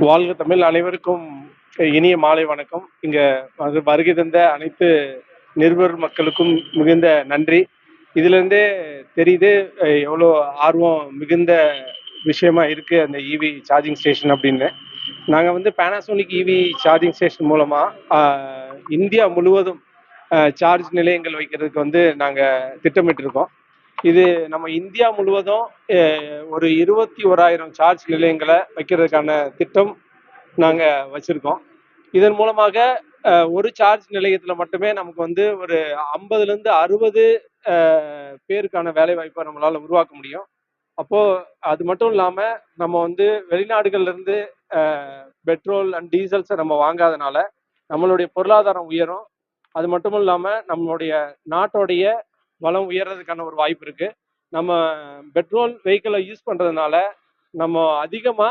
வாழ்க தமிழ் அனைவருக்கும் இனிய மாலை வணக்கம். இங்க வருகை தந்த அனைத்து நிருபர் மக்களுக்கும் மிகுந்த நன்றி. இதுல இருந்தே தெரியுது எவ்வளோ ஆர்வம் மிகுந்த விஷயமா இருக்கு அந்த இவி சார்ஜிங் ஸ்டேஷன் அப்படின்னு. நாங்க வந்து பேனாசோனிக் இவி சார்ஜிங் ஸ்டேஷன் மூலமா இந்தியா முழுவதும் சார்ஜ் நிலையங்கள் வைக்கிறதுக்கு வந்து நாங்க திட்டமிட்டிருக்கோம். இது நம்ம இந்தியா முழுவதும் ஒரு 21,000 சார்ஜ் நிலையங்களை வைக்கிறதுக்கான திட்டம் நாங்க வச்சிருக்கோம். இதன் மூலமாக ஒரு சார்ஜ் நிலையத்துல மட்டுமே நமக்கு வந்து ஒரு 50ல இருந்து 60 பேருக்கான வேலை வாய்ப்பை நம்மளால உருவாக்க முடியும். அப்போ அது மட்டும் இல்லாம நம்ம வந்து வெளிநாடுகள்ல இருந்து பெட்ரோல் அண்ட் டீசல்ஸை நம்ம வாங்காதனால நம்மளுடைய பொருளாதாரம் உயரும். அது மட்டும் இல்லாம நம்மளுடைய நாட்டோடைய வளம் உயர்றதுக்கான ஒரு வாய்ப்பு இருக்கு. நம்ம பெட்ரோல் வெஹிக்கிளை யூஸ் பண்றதுனால நம்ம அதிகமா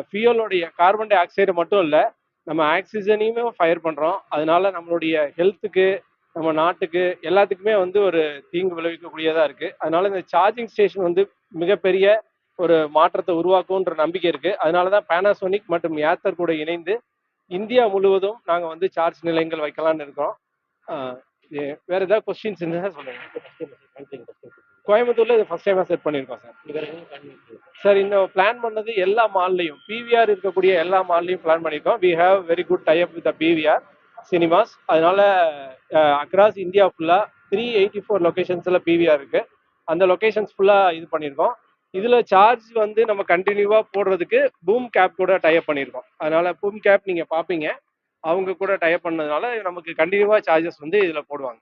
ஃபியூலோடைய கார்பன் டை ஆக்சைடு மட்டும் இல்லை, நம்ம ஆக்சிஜனையுமே ஃபயர் பண்ணுறோம். அதனால நம்மளுடைய ஹெல்த்துக்கு, நம்ம நாட்டுக்கு எல்லாத்துக்குமே வந்து ஒரு தீங்கு விளைவிக்கக்கூடியதாக இருக்குது. அதனால இந்த சார்ஜிங் ஸ்டேஷன் வந்து மிகப்பெரிய ஒரு மாற்றத்தை உருவாக்கும்ன்ற நம்பிக்கை இருக்குது. அதனால தான் பேனாசோனிக் மற்றும் ஏத்தர் கூட இணைந்து இந்தியா முழுவதும் நாங்கள் வந்து சார்ஜ் நிலையங்கள் வைக்கலான்னு இருக்கோம். வேற ஏதாவது கொஸ்டின்ஸ் இருந்தால் சொல்லுங்கள். கோயம்புத்தூர்ல இது ஃபர்ஸ்ட் டைமா செட் பண்ணியிருக்கோம் சார். சார் இந்த பிளான் பண்ணது எல்லா மால்லையும், பிவிஆர் இருக்கக்கூடிய எல்லா மால்லையும் பிளான் பண்ணியிருக்கோம். We have very good tie up with PVR cinemas. அதனால அக்ராஸ் இந்தியா ஃபுல்லா 384 லொகேஷன்ஸ்ல பிவிஆர் இருக்கு. அந்த லொகேஷன்ஸ் ஃபுல்லா இது பண்ணியிருக்கோம். இதுல சார்ஜ் வந்து நம்ம கண்டினியூவா போடுறதுக்கு பூம் கேப் கூட டைப் பண்ணியிருக்கோம். அதனால பூம் கேப் நீங்க பாப்பீங்க, அவங்க கூட டைப் பண்ணதுனால நமக்கு கண்டினியூவா சார்ஜஸ் வந்து இதுல போடுவாங்க.